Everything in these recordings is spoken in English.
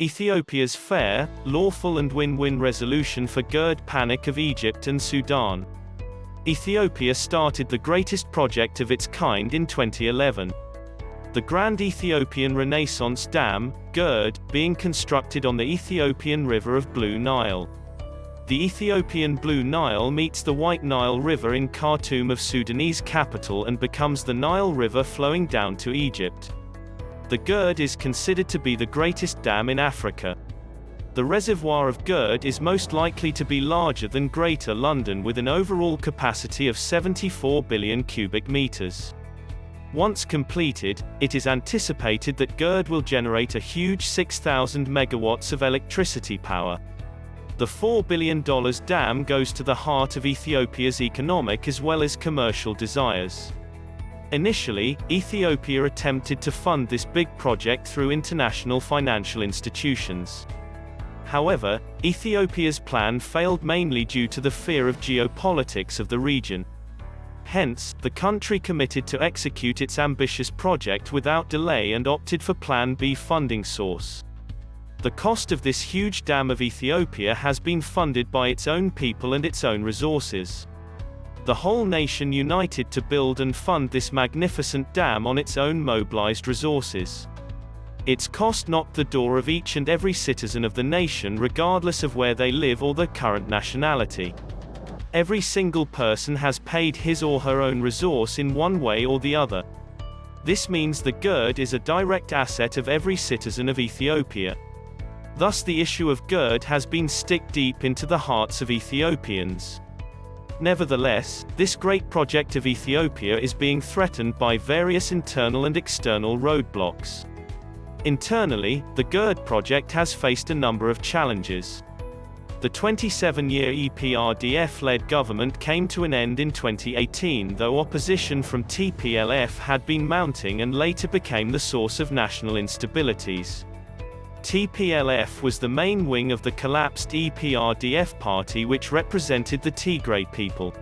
Ethiopia's fair, lawful and win-win resolution for GERD panic of Egypt and Sudan. Ethiopia started the greatest project of its kind in 2011. The Grand Ethiopian Renaissance Dam, GERD, being constructed on the Ethiopian River of Blue Nile. The Ethiopian Blue Nile meets the White Nile River in Khartoum of Sudanese capital and becomes the Nile River flowing down to Egypt. The GERD is considered to be the greatest dam in Africa. The reservoir of GERD is most likely to be larger than Greater London with an overall capacity of 74 billion cubic meters. Once completed, it is anticipated that GERD will generate a huge 6,000 megawatts of electricity power. The $4 billion dam goes to the heart of Ethiopia's economic as well as commercial desires. Initially, Ethiopia attempted to fund this big project through international financial institutions. However, Ethiopia's plan failed mainly due to the fear of geopolitics of the region. Hence, the country committed to execute its ambitious project without delay and opted for Plan B funding source. The cost of this huge dam of Ethiopia has been funded by its own people and its own resources. The whole nation united to build and fund this magnificent dam on its own mobilized resources. Its cost knocked the door of each and every citizen of the nation regardless of where they live or their current nationality. Every single person has paid his or her own resource in one way or the other. This means the GERD is a direct asset of every citizen of Ethiopia. Thus the issue of GERD has been stick deep into the hearts of Ethiopians. Nevertheless, this great project of Ethiopia is being threatened by various internal and external roadblocks. Internally, the GERD project has faced a number of challenges. The 27-year EPRDF-led government came to an end in 2018, though opposition from TPLF had been mounting and later became the source of national instabilities. TPLF was the main wing of the collapsed EPRDF party which represented the Tigray people.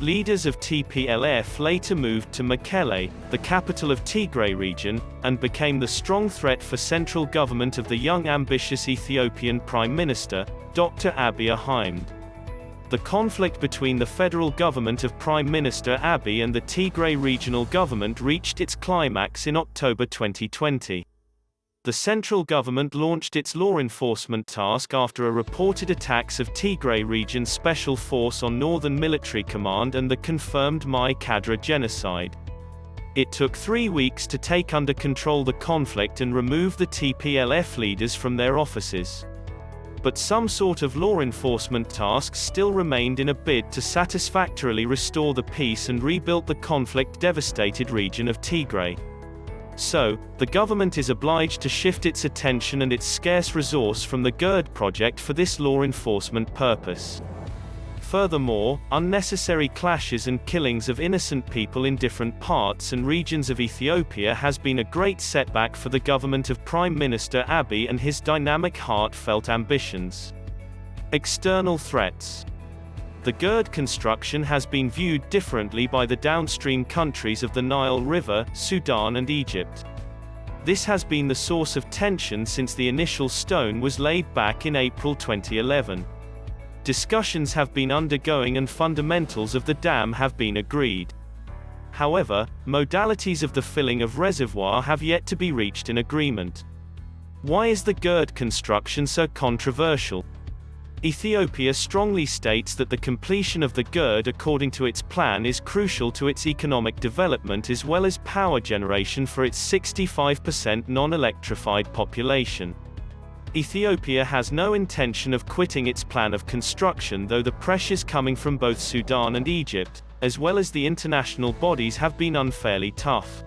Leaders of TPLF later moved to Mekelle, the capital of Tigray region, and became the strong threat for central government of the young ambitious Ethiopian Prime Minister, Dr. Abiy Ahmed. The conflict between the federal government of Prime Minister Abiy and the Tigray regional government reached its climax in October 2020. The central government launched its law enforcement task after a reported attacks of Tigray Region Special Force on Northern Military Command and the confirmed Mai Kadra genocide. It took 3 weeks to take under control the conflict and remove the TPLF leaders from their offices. But some sort of law enforcement tasks still remained in a bid to satisfactorily restore the peace and rebuild the conflict-devastated region of Tigray. So, the government is obliged to shift its attention and its scarce resource from the GERD project for this law enforcement purpose. Furthermore, unnecessary clashes and killings of innocent people in different parts and regions of Ethiopia has been a great setback for the government of Prime Minister Abiy and his dynamic heartfelt ambitions. External threats. The GERD construction has been viewed differently by the downstream countries of the Nile River, Sudan and Egypt. This has been the source of tension since the initial stone was laid back in April 2011. Discussions have been undergoing and fundamentals of the dam have been agreed. However, modalities of the filling of reservoir have yet to be reached in agreement. Why is the GERD construction so controversial? Ethiopia strongly states that the completion of the GERD according to its plan is crucial to its economic development as well as power generation for its 65% non-electrified population. Ethiopia has no intention of quitting its plan of construction, though the pressures coming from both Sudan and Egypt, as well as the international bodies, have been unfairly tough.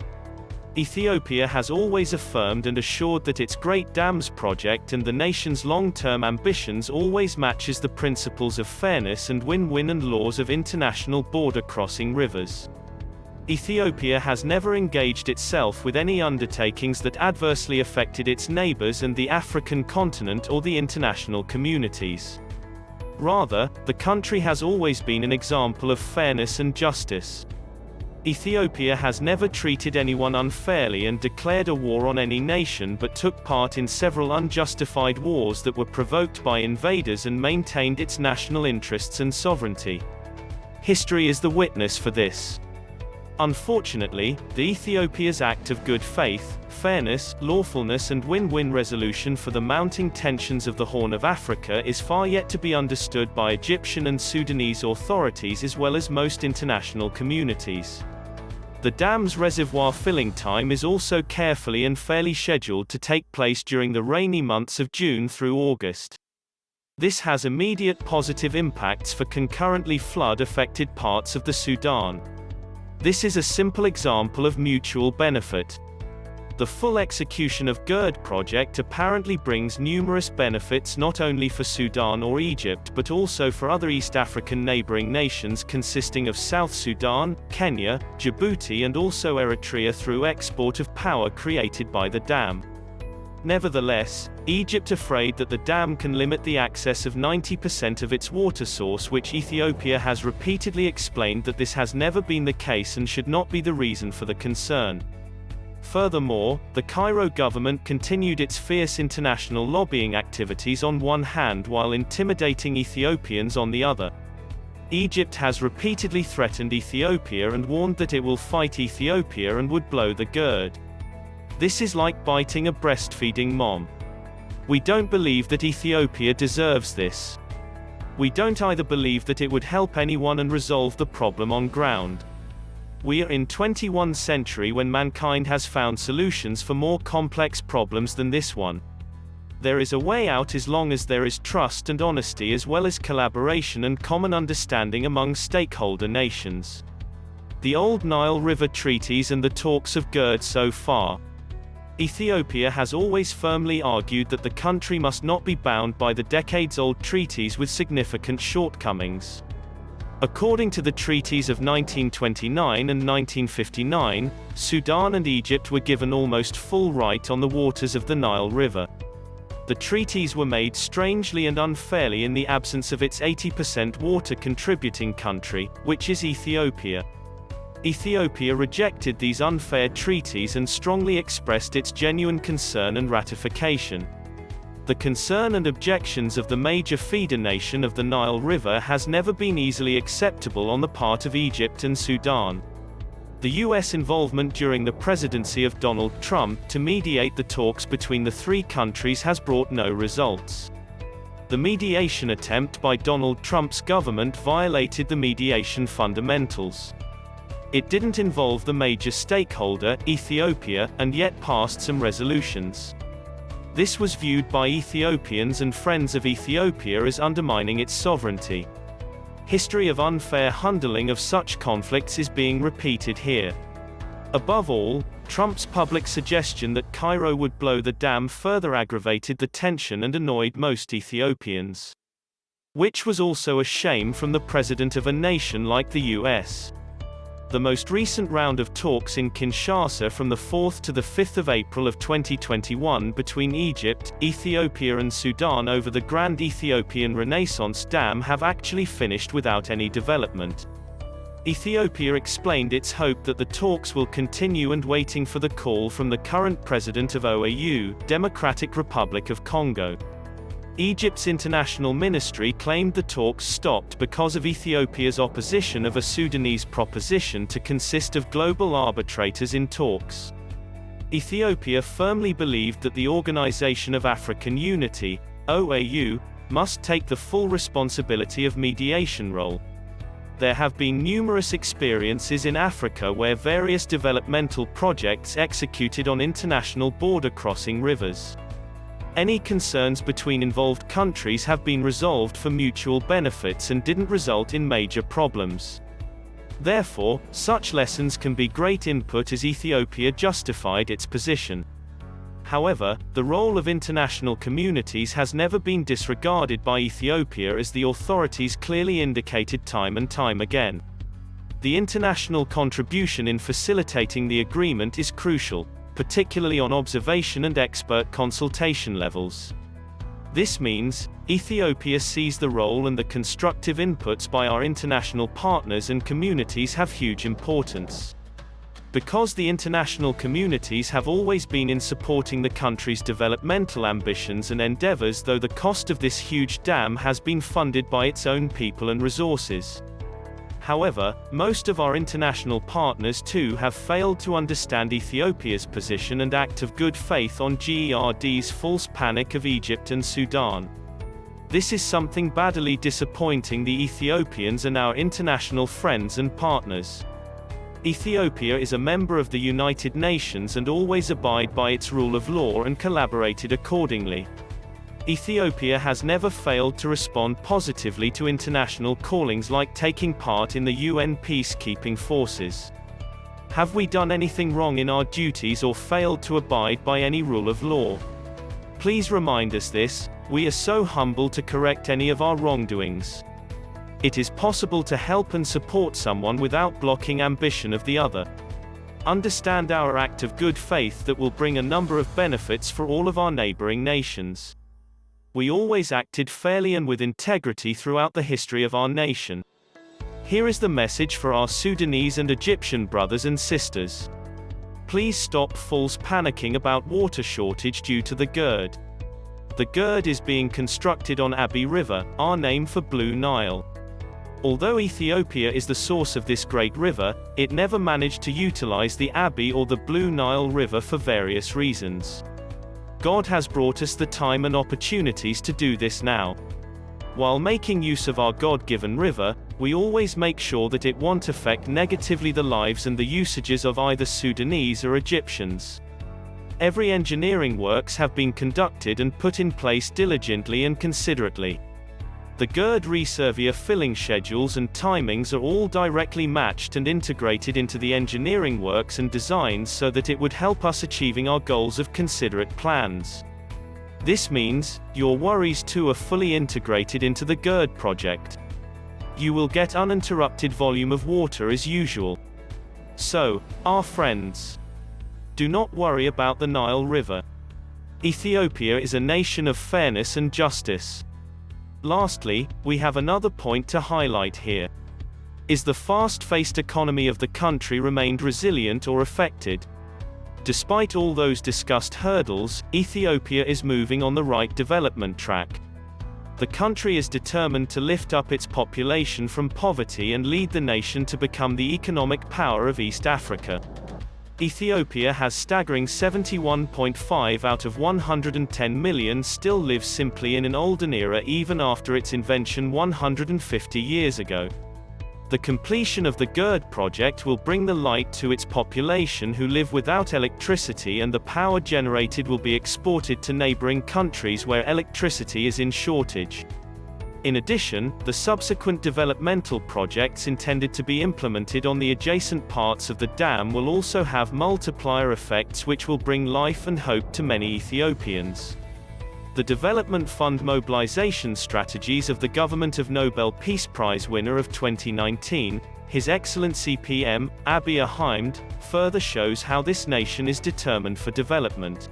Ethiopia has always affirmed and assured that its Great Dams project and the nation's long-term ambitions always matches the principles of fairness and win-win and laws of international border-crossing rivers. Ethiopia has never engaged itself with any undertakings that adversely affected its neighbors and the African continent or the international communities. Rather, the country has always been an example of fairness and justice. Ethiopia has never treated anyone unfairly and declared a war on any nation, but took part in several unjustified wars that were provoked by invaders and maintained its national interests and sovereignty. History is the witness for this. Unfortunately, the Ethiopia's act of good faith, fairness, lawfulness and win-win resolution for the mounting tensions of the Horn of Africa is far yet to be understood by Egyptian and Sudanese authorities as well as most international communities. The dam's reservoir filling time is also carefully and fairly scheduled to take place during the rainy months of June through August. This has immediate positive impacts for concurrently flood-affected parts of the Sudan. This is a simple example of mutual benefit. The full execution of GERD project apparently brings numerous benefits not only for Sudan or Egypt but also for other East African neighboring nations consisting of South Sudan, Kenya, Djibouti and also Eritrea through export of power created by the dam. Nevertheless, Egypt afraid that the dam can limit the access of 90% of its water source, which Ethiopia has repeatedly explained that this has never been the case and should not be the reason for the concern. Furthermore, the Cairo government continued its fierce international lobbying activities on one hand while intimidating Ethiopians on the other. Egypt has repeatedly threatened Ethiopia and warned that it will fight Ethiopia and would blow the GERD. This is like biting a breastfeeding mom. We don't believe that Ethiopia deserves this. We don't either believe that it would help anyone and resolve the problem on ground. We are in 21st century when mankind has found solutions for more complex problems than this one. There is a way out as long as there is trust and honesty as well as collaboration and common understanding among stakeholder nations. The old Nile River treaties and the talks of GERD so far. Ethiopia has always firmly argued that the country must not be bound by the decades-old treaties with significant shortcomings. According to the treaties of 1929 and 1959, Sudan and Egypt were given almost full right on the waters of the Nile River. The treaties were made strangely and unfairly in the absence of its 80% water contributing country, which is Ethiopia. Ethiopia rejected these unfair treaties and strongly expressed its genuine concern and ratification. The concern and objections of the major feeder nation of the Nile River has never been easily acceptable on the part of Egypt and Sudan. The U.S. involvement during the presidency of Donald Trump to mediate the talks between the three countries has brought no results. The mediation attempt by Donald Trump's government violated the mediation fundamentals. It didn't involve the major stakeholder, Ethiopia, and yet passed some resolutions. This was viewed by Ethiopians and friends of Ethiopia as undermining its sovereignty. History of unfair handling of such conflicts is being repeated here. Above all, Trump's public suggestion that Cairo would blow the dam further aggravated the tension and annoyed most Ethiopians. Which was also a shame from the president of a nation like the US. The most recent round of talks in Kinshasa from the 4th to the 5th of April of 2021 between Egypt, Ethiopia and Sudan over the Grand Ethiopian Renaissance Dam have actually finished without any development. Ethiopia explained its hope that the talks will continue and waiting for the call from the current president of OAU, Democratic Republic of Congo. Egypt's international ministry claimed the talks stopped because of Ethiopia's opposition of a Sudanese proposition to consist of global arbitrators in talks. Ethiopia firmly believed that the Organization of African Unity, OAU, must take the full responsibility of mediation role. There have been numerous experiences in Africa where various developmental projects executed on international border crossing rivers. Any concerns between involved countries have been resolved for mutual benefits and didn't result in major problems. Therefore, such lessons can be great input as Ethiopia justified its position. However, the role of international communities has never been disregarded by Ethiopia as the authorities clearly indicated time and time again. The international contribution in facilitating the agreement is crucial, particularly on observation and expert consultation levels. This means, Ethiopia sees the role and the constructive inputs by our international partners and communities have huge importance. Because the international communities have always been in supporting the country's developmental ambitions and endeavors, though the cost of this huge dam has been funded by its own people and resources. However, most of our international partners too have failed to understand Ethiopia's position and act of good faith on GERD's false panic of Egypt and Sudan. This is something badly disappointing the Ethiopians and our international friends and partners. Ethiopia is a member of the United Nations and always abide by its rule of law and collaborated accordingly. Ethiopia has never failed to respond positively to international callings like taking part in the UN peacekeeping forces. Have we done anything wrong in our duties or failed to abide by any rule of law? Please remind us this. We are so humble to correct any of our wrongdoings. It is possible to help and support someone without blocking ambition of the other. Understand our act of good faith that will bring a number of benefits for all of our neighboring nations. We always acted fairly and with integrity throughout the history of our nation. Here is the message for our Sudanese and Egyptian brothers and sisters. Please stop false panicking about water shortage due to the GERD. The GERD is being constructed on Abyy River, our name for Blue Nile. Although Ethiopia is the source of this great river, it never managed to utilize the Abyy or the Blue Nile River for various reasons. God has brought us the time and opportunities to do this now. While making use of our God-given river, we always make sure that it won't affect negatively the lives and the usages of either Sudanese or Egyptians. Every engineering works have been conducted and put in place diligently and considerately. The GERD reservoir filling schedules and timings are all directly matched and integrated into the engineering works and designs so that it would help us achieving our goals of considerate plans. This means, your worries too are fully integrated into the GERD project. You will get uninterrupted volume of water as usual. So, our friends, do not worry about the Nile River. Ethiopia is a nation of fairness and justice. Lastly, we have another point to highlight here. Is the fast-paced economy of the country remained resilient or affected? Despite all those discussed hurdles, Ethiopia is moving on the right development track. The country is determined to lift up its population from poverty and lead the nation to become the economic power of East Africa. Ethiopia has staggering 71.5 out of 110 million still live simply in an olden era even after its invention 150 years ago. The completion of the GERD project will bring the light to its population who live without electricity, and the power generated will be exported to neighboring countries where electricity is in shortage. In addition, the subsequent developmental projects intended to be implemented on the adjacent parts of the dam will also have multiplier effects which will bring life and hope to many Ethiopians. The Development Fund mobilization strategies of the government of Nobel Peace Prize winner of 2019, His Excellency PM, Abiy Ahmed, further shows how this nation is determined for development.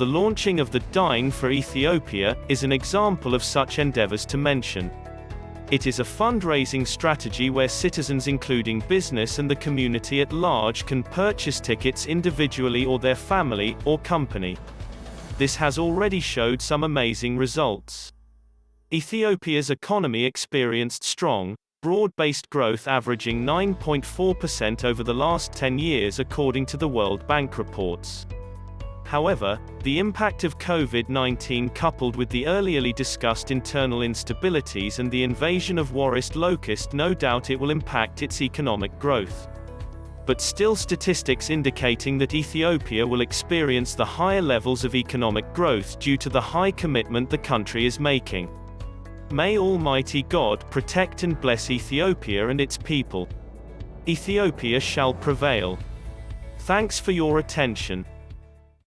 The launching of the Dine for Ethiopia is an example of such endeavors to mention. It is a fundraising strategy where citizens including business and the community at large can purchase tickets individually or their family or company. This has already showed some amazing results. Ethiopia's economy experienced strong, broad-based growth averaging 9.4% over the last 10 years according to the World Bank reports. However, the impact of COVID-19 coupled with the earlierly discussed internal instabilities and the invasion of warist locust, no doubt it will impact its economic growth. But still, statistics indicating that Ethiopia will experience the higher levels of economic growth due to the high commitment the country is making. May Almighty God protect and bless Ethiopia and its people. Ethiopia shall prevail. Thanks for your attention.